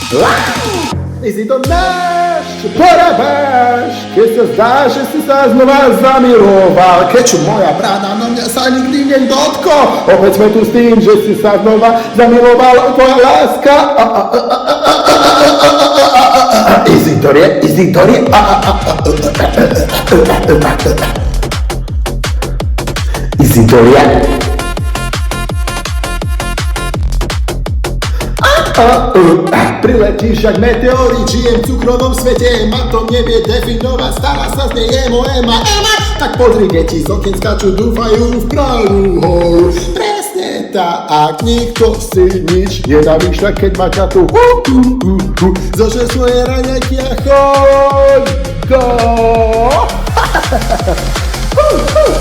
Jsi to náš, čo porábaš, keď sa zdá, že si sa znova zamiloval. Kečo moja brada, na mňa sa nikdy nedotkol. Opäť sme tu s tým, že si sa znova zamiloval, tvoja láska. Izitorie. Izitoria. Priletíš jak meteorit, žijem v cukrovom svete, ma to nevie definovať, stará sa z nej Ema. Tak pozri, deti z okien skáču, dúfajú v pravú holu. Presne tak, ak nikto si nič nenamýšľa, keď ma ťa tu zožer svoje raňajky a choď do...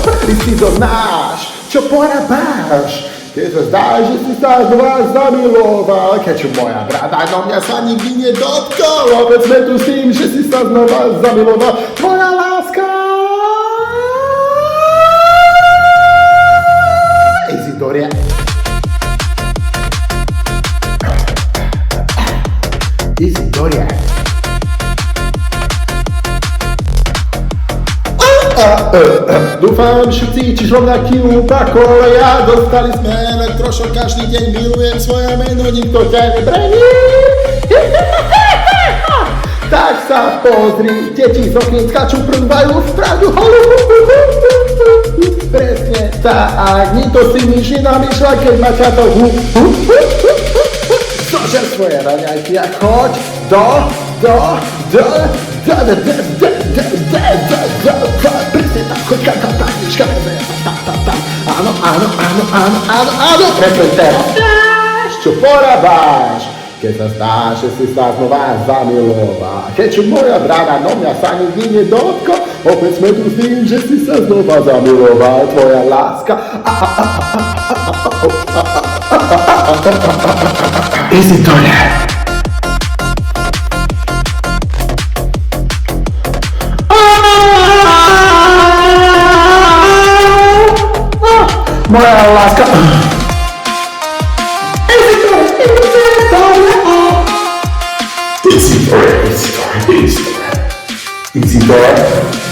Ty si to náš, čo porábáš? Keď sa zdá, že si sa znova zamiloval, keďže moja brada no mňa sa nikdy nedotkol. Opäť sme tu s tým, že si sa znova zamiloval, tvoja láska. Izitoria. Dúfam, že cítiš rovnaký úpak ako ja. Dostali sme elektrošok, každý deň milujem svoje meno, nikto ťa nebrení. Tak sa pozri, deti z okien skáču, prúvajú vpravdu holu. Presne tak, nikto si nič nenamýšľa, keď ma ťa to zožer svoje raňajky a choď Áno, presne teraz. Čo porábáš? Keď sa zdá, že si sa znova zamiloval. Keďže moja brada no mňa sa nikdy nedotkol. Opäť sme tu s tým, že si sa znova zamiloval. Tvoja láska. Izitoria. Moja láska. Izitoria.